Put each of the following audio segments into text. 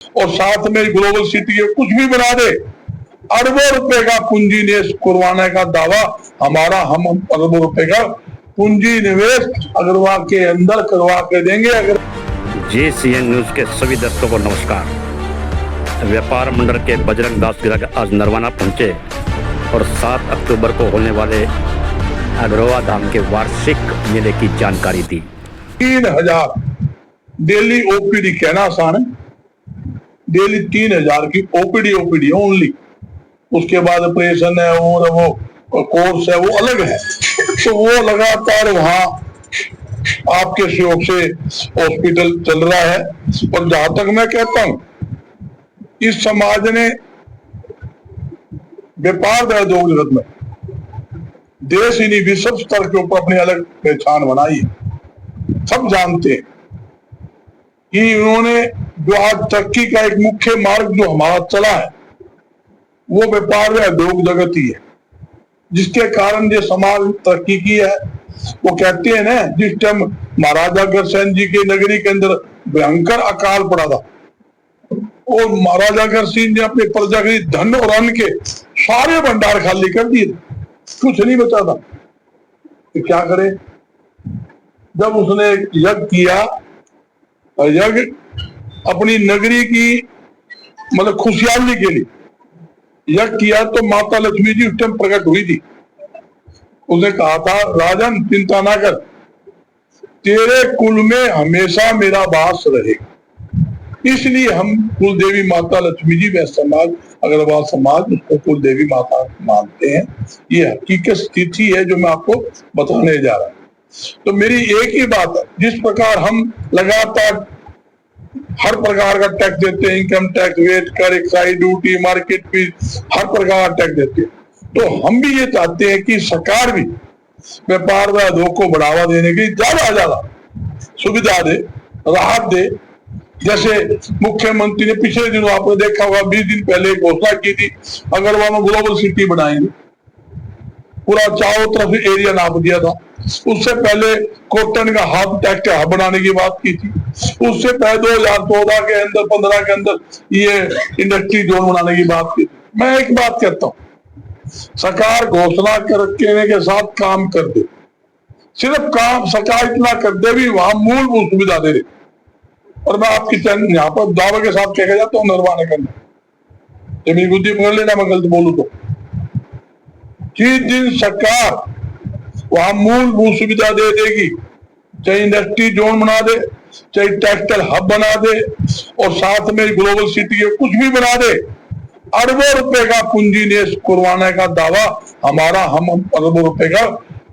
और साथ में ग्लोबल सिटी है, कुछ भी बना दे, अरबों रुपए का पूंजी निवेश करवाने का दावा हमारा, हम अरबों रुपए का पूंजी निवेश अग्रवाल के अंदर करवा के देंगे। अगर JCN न्यूज के सभी दर्शकों को नमस्कार। व्यापार मंडल के बजरंग दास गिराग आज नरवाना पहुंचे और 7 अक्टूबर को होने वाले अग्रवाल धाम के वार्षिक मेले की जानकारी दी। 3000 डेली ओपीडी, कहना आसान है, डेली 3000 की ओपीडी ओनली। उसके बाद ऑपरेशन है और वो कोर्स है, वो अलग है। तो वो लगातार वहाँ आपके सहयोग से हॉस्पिटल चल रहा है। और जहां तक मैं कहता हूं, इस समाज ने व्यापार उद्योग जगत में देश ही नहीं विश्व स्तर के ऊपर अपनी अलग पहचान बनाई है। सब जानते हैं कि उन्होंने जो आज तरक्की का एक मुख्य मार्ग जो हमारा चला है, वो व्यापार व उद्योग जगत ही है, जिसके कारण ये समाज तरक्की की है। वो कहते हैं ना, जिस टाइम महाराजा अग्रसेन जी की नगरी के अंदर भयंकर अकाल पड़ा था और महाराजा अग्रसेन ने अपने प्रजा के धन और अन्न के सारे भंडार खाली कर दिए, कुछ नहीं बचा था। तो क्या करे, जब उसने यज्ञ किया, यज्ञ अपनी नगरी की मतलब खुशहाली के लिए यज्ञ किया, तो माता लक्ष्मी जी उस टाइम प्रकट हुई थी। उसने कहा था, राजन चिंता ना कर, तेरे कुल में हमेशा मेरा वास रहेगा। इसलिए हम कुल देवी माता लक्ष्मी जी व समाज अग्रवाल समाज उसको कुल देवी माता मानते हैं। ये हकीकत स्थिति है जो मैं आपको बताने जा रहा हूं। तो मेरी एक ही बात है, जिस प्रकार हम लगातार हर प्रकार का टैक्स देते हैं, इनकम टैक्स, वेट कर, एक्साइज ड्यूटी, मार्केट फीस, हर प्रकार का टैक्स देते हैं, तो हम भी ये चाहते हैं कि सरकार भी व्यापार व उद्योग को बढ़ावा देने की ज्यादा सुविधा दे, राहत दे। जैसे मुख्यमंत्री ने पिछले दिनों आपने देखा होगा, 20 दिन पहले घोषणा की थी, अग्रवाल में ग्लोबल सिटी बनाएंगे, पूरा चारों तरफ एरिया नाप दिया था। उससे पहले कॉटन का हाफ टैक्स हब बनाने की बात की थी। उससे पहले 2014 के अंदर 15 के अंदर ये इंडस्ट्री जोन बनाने की बात की थी। मैं एक बात कहता हूँ, सरकार घोषणा करने के साथ काम कर दे, सिर्फ काम सरकार इतना कर दे भी वहां मूलभूत सुविधा दे दे। और मैं आपकी यहाँ पर दावे के साथ कह जाता हूँ, नरवाने के अंदर जमीन बुद्धि पकड़ लेना, मैं गलत बोलूं तो, जिस दिन सरकार वहां मूलभूत सुविधा दे देगी, चाहे इंडस्ट्री जोन बना दे, चाहे टेक्सटाइल हब बना दे, और साथ में ग्लोबल सिटी है, कुछ भी बना दे, अरबों रुपए का पूंजी निवेश करवाने का दावा हमारा, हम अरबों रुपए का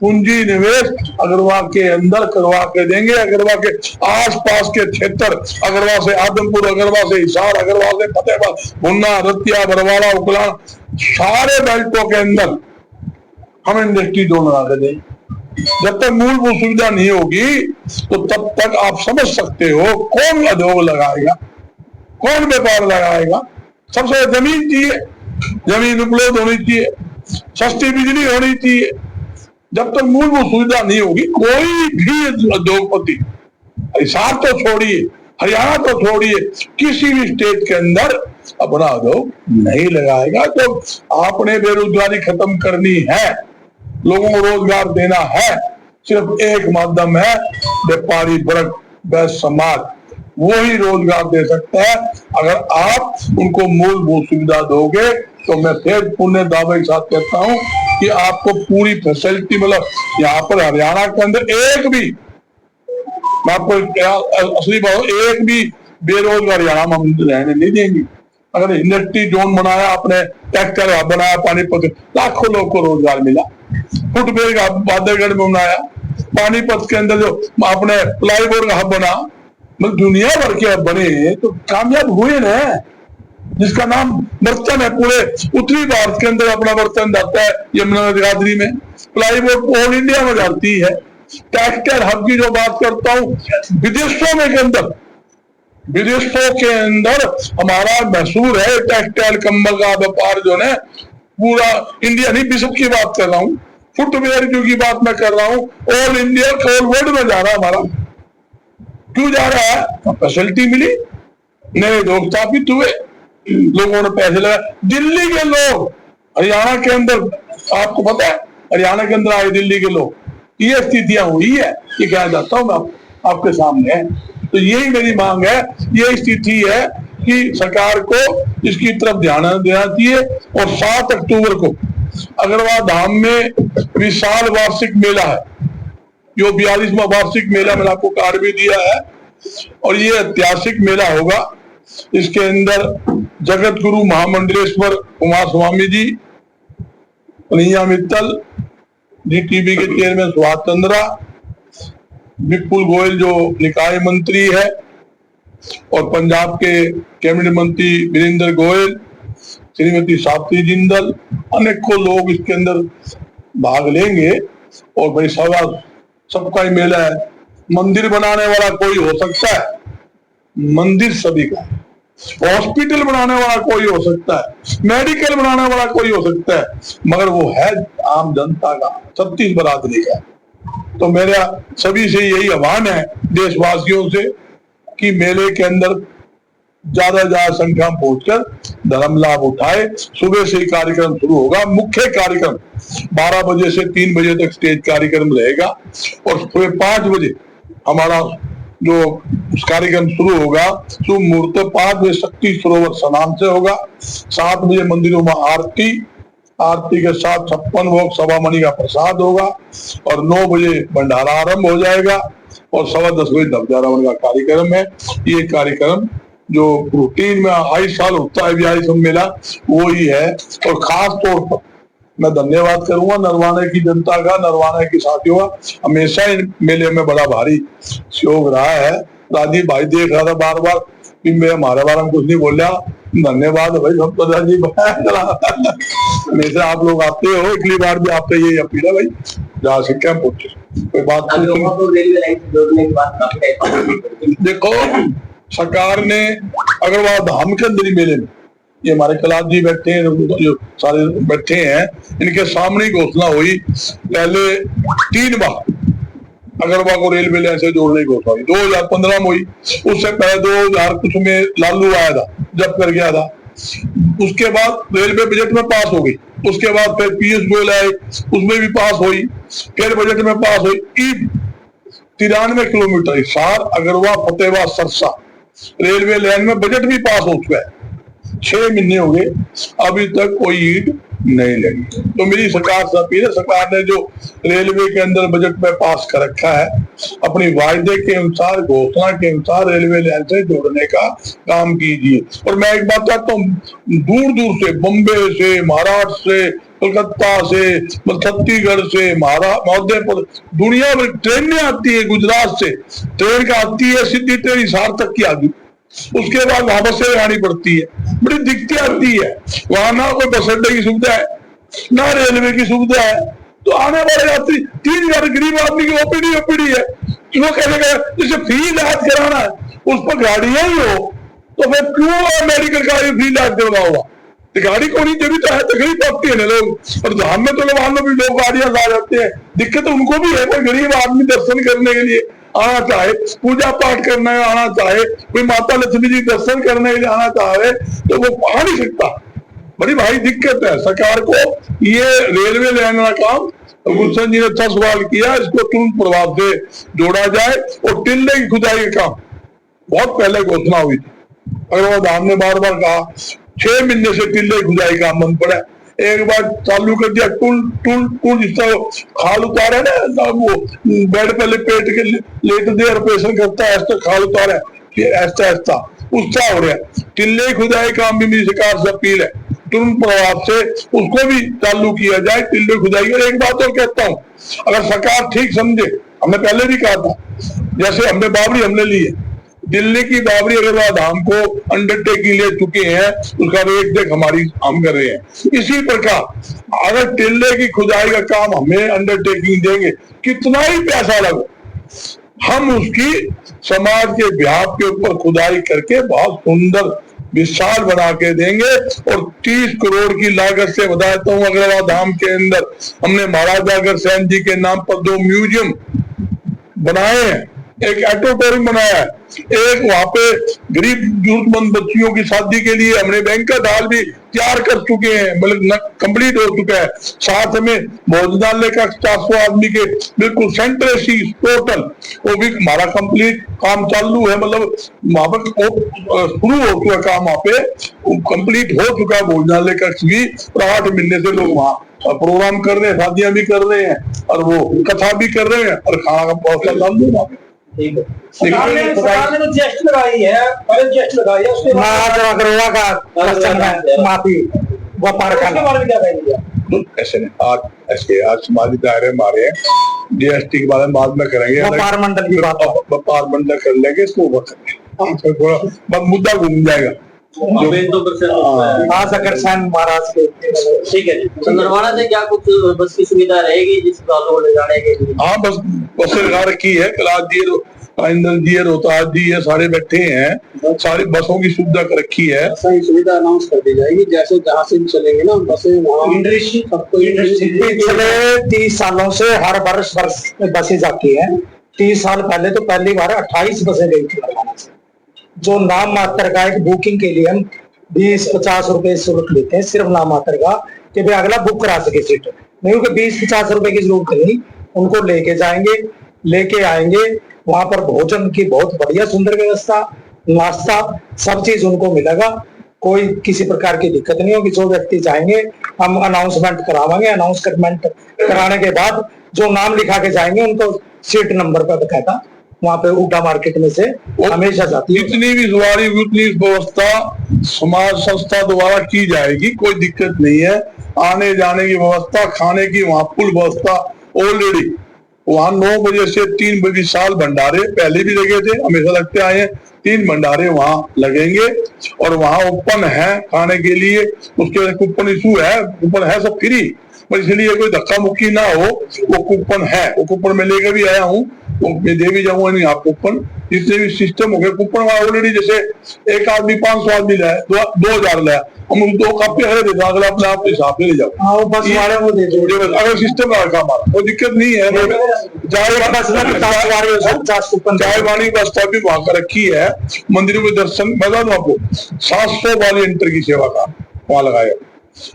पूंजी निवेश अग्रवाल के अंदर करवा के देंगे। अग्रवाल के आसपास के क्षेत्र, अग्रवाल से आदमपुर, अग्रवाल से हिसार, अग्रवाल से फतेहबाद, भुन्ना, रतिया, बरवाला, उकलान, सारे बेल्टों के अंदर हम इंडस्ट्री जोन बना के देंगे। जब तक मूलभूत सुविधा नहीं होगी तो तब तक आप समझ सकते हो कौन उद्योग लगाएगा, कौन व्यापार लगाएगा। सबसे जमीन चाहिए, जमीन उपलब्ध होनी चाहिए, सस्ती बिजली होनी चाहिए। जब तक मूलभूत सुविधा नहीं होगी, कोई भी उद्योगपति, हिसार तो छोड़िए, हरियाणा तो छोड़िए, किसी भी स्टेट के अंदर अपना उद्योग नहीं लगाएगा। तो आपने बेरोजगारी खत्म करनी है, लोगों को रोजगार देना है, सिर्फ एक माध्यम है, व्यापारी वर्ग व समाज, वो ही रोजगार दे सकता है। अगर आप उनको मूलभूत सुविधा दोगे तो मैं फिर पूर्ण दावे के साथ कहता हूं कि आपको पूरी फैसिलिटी, मतलब यहाँ पर हरियाणा के अंदर एक भी, मैं आपको असली बात, एक भी बेरोजगार हरियाणा में हम रहने नहीं देंगे। अगर इंडस्ट्री जोन बनाया आपने, टेक्सटाइल हब बनाया पानीपत, लाखों लोग को रोजगार मिला। फुटवेयर का बादलगढ़ में बनाया, पानीपत के अंदर जो आपने प्लाईवुड का हब बना, मतलब दुनिया भर के हब बने तो कामयाब हुए ना। जिसका नाम बर्तन है, पूरे उत्तरी भारत के अंदर अपना बर्तन जाता है यमुना जगाधरी में, प्लाईवुड ऑल इंडिया में जाती है। टेक्सटाइल हब की जो बात करता हूँ, विदेशों के अंदर हमारा मशहूर है टेक्सटाइल कंबल का व्यापार जो है, पूरा इंडिया नहीं विश्व की बात कर रहा हूँ, फुटवेयर की बात मैं कर रहा हूँ, ऑल इंडिया ऑल वर्ल्ड में जा रहा है हमारा। क्यों जा रहा है? फैसिलिटी मिली, नए लोग स्थापित हुए, लोगों ने पैसे लगाए। दिल्ली के लोग हरियाणा के अंदर, आपको पता है हरियाणा के अंदर आए दिल्ली के लोग, ये स्थितियां हुई है, ये कहना चाहता हूं मैं आपके सामने है। तो यही मेरी मांग है, ये स्थिति है कि सरकार को इसकी तरफ ध्यान देना चाहिए। और 7 अक्टूबर को अग्रवाल धाम में विशाल वार्षिक मेला है, जो 42वां वार्षिक मेला, मैंने आपको कार्ड भी दिया है, और ये ऐतिहासिक मेला होगा। इसके अंदर जगत गुरु महामंडलेश्वर कुमार स्वामी जी, कन्हैया मित्तल, डीटीबी के चेयरमैन सुभाष चंद्रा, विपुल गोयल जो निकाय मंत्री है, और पंजाब के कैबिनेट मंत्री वीरेंद्र गोयल, श्रीमती सावित्री जिंदल, अनेकों लोग इसके अंदर भाग लेंगे। और भाई सबका ही मेला है। मंदिर बनाने वाला कोई हो सकता है, मंदिर सभी का है। हॉस्पिटल बनाने वाला कोई हो सकता है, मेडिकल बनाने वाला कोई हो सकता है, मगर वो है आम जनता का, 36 बरादरी का। तो मेरा सभी से यही आह्वान है, देशवासियों से, कि मेले के अंदर ज्यादा संख्या में पहुंचकर धर्म लाभ उठाए। सुबह से ही कार्यक्रम शुरू होगा। मुख्य कार्यक्रम 12 बजे से 3 बजे तक स्टेज कार्यक्रम रहेगा, और सुबह 5 बजे हमारा जो कार्यक्रम शुरू होगा, शुभ मुहूर्त 5 बजे शक्ति सरोवर स्नान से होगा। 7 बजे मंदिरों में आरती के साथ 56 भोग सवा मणि का प्रसाद होगा, और 9 बजे भंडारा आरंभ हो जाएगा, और 10:15 बजे ध्वजारोहण का कार्यक्रम है। ये कार्यक्रम जो रूटीन में हर साल होता है बिहारी सम्मेलन, वो ही है। और खास तौर पर मैं धन्यवाद करूंगा नरवाने की जनता का, नरवाने की साथियों का। हमेशा इन मेले में बड़ा भारी सहयोग रहा है। राजीव भाई देख रहा था बार बार, हमारे बारे में कुछ नहीं बोल रहा, धन्यवाद भाई सब तो राजीव हमेशा आप लोग आते हो, अगली बार भी आपका यही अपील है भाई, जहाँ से क्या पूछे कोई बात। देखो सरकार ने अग्रवाल धाम के अंदर ही मेले में, ये हमारे कलाश जी बैठे हैं, जो सारे बैठे हैं, इनके सामने ही घोषणा हुई। पहले 3 बार अग्रवाल को रेलवे लाइन से जोड़ने की घोषणा हुई। 2015 में हुई, उससे पहले 2000 कुछ में लालू आया था, जब कर गया था। उसके बाद रेलवे बजट में पास हो गई, उसके बाद फिर पीयूष गोयल आए, उसमें भी पास हुई, फिर बजट में पास हुई। 93 kilometre Hisar Agrawal Fatehabad Sirsa railway line में बजट भी पास हो चुका है। 6 महीने हो गए, अभी तक कोई ईंट नहीं लगी। तो मेरी सरकार से अपील है, सरकार ने जो रेलवे के अंदर बजट में पास कर रखा है, अपनी वायदे के अनुसार, घोषणा के अनुसार रेलवे लाइन से जोड़ने का काम कीजिए। और मैं एक बात कहता हूँ, दूर दूर से, बम्बे से, महाराष्ट्र से, कोलकाता से, छत्तीसगढ़ से, मध्य प्रदेश, दुनिया में ट्रेनें आती है। गुजरात से ट्रेन का आती है, सीधी ट्रेन हिसार तक की आती, उसके बाद वहां बसें आनी पड़ती है, बड़ी दिक्कतें आती है। वहां ना कोई बस अड्डे की सुविधा है, ना रेलवे की सुविधा है। तो आने वाले यात्री 3000 गरीब आदमी की ओपीडी है, वो कहेगा जिसे फ्री इलाज कराना है उस पर गाड़ियां ही हो, तो फिर क्यों मेडिकल का फ्री इलाज करवा होगा? गाड़ी को नहीं देवी तो है, तकलीफ पड़ती है ना लोग। और धाम में तो वहां में भी लोग गाड़ियां ला जाते हैं, दिक्कत उनको भी है। कोई गरीब आदमी दर्शन करने के लिए आना चाहे, पूजा पाठ करने आना चाहे, कोई माता लक्ष्मी जी दर्शन करने के लिए आना चाहे, तो वो आ नहीं सकता। बड़ी भारी दिक्कत है। सरकार को ये रेलवे लाइन का काम, गुलशन जी ने अच्छा सवाल किया, इसको तुरंत प्रभाव से जोड़ा जाए। और टिल्ले की खुदाई का काम बहुत पहले घोषणा हुई थी, अग्रवाल धाम ने बार बार कहा, 6 महीने से टिल्ले की खुदाई काम बंद पड़ा। एक बार चालू कर दिया, टूल जिस तरह खाल उतारे ना, वो बेड पे लेट के लेट दे, ऑपरेशन करता है, ऐसा खाल उतारे, ऐसा उत्साह हो रहा है। टिल्ले खुदाई काम भी मेरी सरकार से अपील है, तुरंत प्रभाव से उसको भी चालू किया जाए, टिल्ले खुदाई। और एक बात और कहता हूँ, अगर सरकार ठीक समझे, हमने पहले भी कहा था, जैसे हमने बाबरी हमने ली है, दिल्ली की बाबरी अग्रवाल धाम को अंडरटेकिंग ले चुके हैं, उसका रेट देख हमारी हम कर रहे हैं। इसी प्रकार अगर टिल्ले की खुदाई का काम हमें अंडरटेकिंग देंगे, कितना ही पैसा लगे, हम उसकी समाज के व्याप के ऊपर खुदाई करके बहुत सुंदर विशाल बना के देंगे। और 30 करोड़ की लागत से बताता हूँ, अग्रवाल धाम के अंदर हमने महाराजा अग्रसेन जी के नाम पर 2 म्यूजियम बनाए हैं, एक ऑडिटोरियम बनाया है, एक वहां पे गरीब जरूरतमंद बच्चियों की शादी के लिए हमने बैंक्वेट हॉल भी तैयार कर चुके हैं, मतलब कंप्लीट हो चुका है। साथ में भोजनालय का 400 आदमी के बिल्कुल सेंटर टोटल, वो भी हमारा कंप्लीट काम चालू है, मतलब वहां पर शुरू हो चुका काम, वहां पे कंप्लीट हो चुका है भोजनालय कक्ष भी। और 8 महीने से लोग वहाँ प्रोग्राम कर रहे हैं, शादियां भी कर रहे हैं और वो कथा भी कर रहे हैं और खाना का बहुत चालू है। ठीक है, सरकार ने तो जीएसटी लगाई है, पहले जीएसटी लगाई है, उसके बाद अग्रवा का माफी व्यापार उसके बारे में क्या कहेंगे? ऐसे नहीं, आज समाजी दायरे हमारे हैं, जीएसटी के बारे में बाद में करेंगे, व्यापार मंडल की बात, व्यापार मंडल कर लेंगे, इसको थोड़ा मुद्दा घूम जाएगा। महाराज के ठीक है जी। तो नरवाना से क्या कुछ बस की सुविधा रहेगी जिस गांव ले जाने के लिए? हाँ, बस सरकार की है, कलाश जी रोहतास जी है, सारे बैठे हैं, सारी बसों की सुविधा कर रखी है। सही सुविधा अनाउंस कर दी जाएगी, जैसे जहाँ से चलेंगे ना बसें वहाँ पिछले 30 सालों से हर वर्ष बसें जाती हैं। 30 साल पहले तो पहली बार 28 बसें गई थी नरवाना से। जो नाम मात्र का एक बुकिंग के लिए हम 20-50 रुपए शुल्क लेते हैं, सिर्फ नाम मात्र का, कि भाई अगला बुक करा सके सीट, नहीं उनके 20-50 रुपए की जरूरत नहीं, उनको लेके जाएंगे, लेके आएंगे। वहां पर भोजन की बहुत बढ़िया सुंदर व्यवस्था, नाश्ता, सब चीज उनको मिलेगा, कोई किसी प्रकार की दिक्कत नहीं होगी। जो व्यक्ति चाहेंगे हम अनाउंसमेंट करावांगे, अनाउंसमेंट कराने के बाद जो नाम लिखा के जाएंगे उनको सीट नंबर पर बकायदा वहां पे उठा मार्केट में से हमेशा जाती है। जितनी भी सवारी उतनी व्यवस्था समाज संस्था द्वारा की जाएगी, कोई दिक्कत नहीं है। आने जाने की व्यवस्था, खाने की वहाँ फुल व्यवस्था ऑलरेडी। वहाँ 9 बजे से 3 बजे साल भंडारे पहले भी लगे थे, हमेशा लगते आए हैं, 3 भंडारे वहाँ लगेंगे और वहाँ ओपन है खाने के लिए। उसके कूपन इशू है, कूपन है सब फ्री, पर इसलिए कोई धक्का मुक्की ना हो, वो कूपन है, वो कूपन मैं लेकर भी आया हूँ, मैं दे भी जाऊंगा। नहीं, आप कूपन जितने भी सिस्टम हो गए कूपन ऑलरेडी, जैसे एक आदमी 500 आदमी लाया, 2000 लाया, हम 2 कापी हरे देते, अगला अपने आप हिसाब से ले जाओ। हाँ, बस वाले वो दे दो, अगर सिस्टम रखा हमारा कोई दिक्कत नहीं है। चाय वाली व्यवस्था भी वहां कर रखी है। मंदिरों में दर्शन, बता दो आपको, 700 वॉलंटियर की सेवा का वहां लगाया।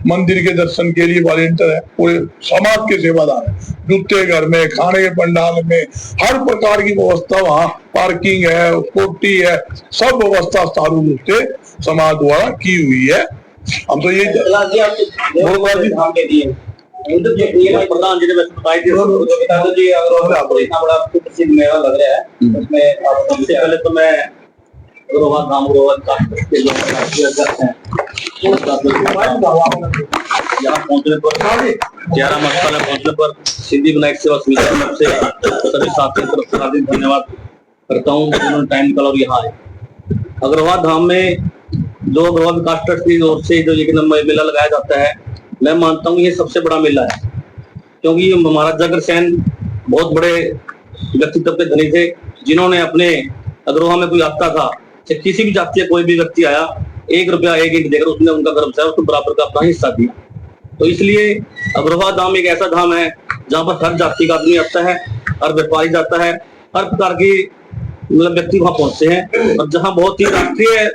मंदिर के दर्शन के लिए वॉलंटियर है, पूरे समाज के सेवादार है, जूते घर में, खाने के पंडाल में, हर प्रकार की व्यवस्था वहाँ, पार्किंग है, स्कूटी है, सब व्यवस्था चालू रूप से समाज द्वारा की हुई है। हम तो ये प्रधान जी ने बताई थी, जी अगर इतना बड़ा प्रसिद्ध मेला लग रहा है, उसमें सबसे पहले तो मैं अग्रवा धाम के जो अध्यक्ष हैं यहाँ पहुंचने पर, 11 मस्ता पहुंचने पर सिद्धि विनायक सेवा समिति की तरफ से सभी साथियों की तरफ से हार्दिक धन्यवाद करता हूँ, उन्होंने टाइम निकाला और यहाँ आए। अग्रवा धाम में जो अग्रवा विकास ट्रस्ट की ओर से जो ये मेला लगाया जाता है, मैं मानता हूँ ये सबसे बड़ा मेला है, क्योंकि महाराज अग्रसेन बहुत बड़े व्यक्तित्व के धनी थे, जिन्होंने अपने अग्रवा में कोई आता था, चाहे किसी भी जाति का कोई भी व्यक्ति आया, 1 रुपया 1 ईंट देकर उसने उनका गर्भ से उसको बराबर का अपना हिस्सा दिया। तो इसलिए अग्रवा धाम एक ऐसा धाम है जहाँ पर हर जाति का आदमी आता है, हर व्यापारी जाता है, हर प्रकार की मतलब व्यक्ति वहां पहुंचते हैं, और जहाँ बहुत ही राष्ट्रीय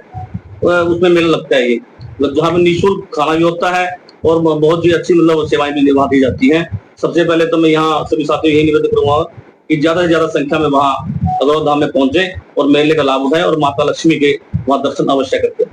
उसमें मेला लगता है, ये मतलब जहाँ पे निःशुल्क खाना भी होता है और बहुत ही अच्छी मतलब सेवाएं भी वहां दी जाती हैं। सबसे पहले तो मैं यहाँ सभी साथियों यही निवेदन करूंगा कि ज्यादा से ज्यादा संख्या में वहाँ अग्रवा धाम में पहुंचे और मेले का लाभ उठाएं और माता लक्ष्मी के वहां दर्शन अवश्य करते हैं।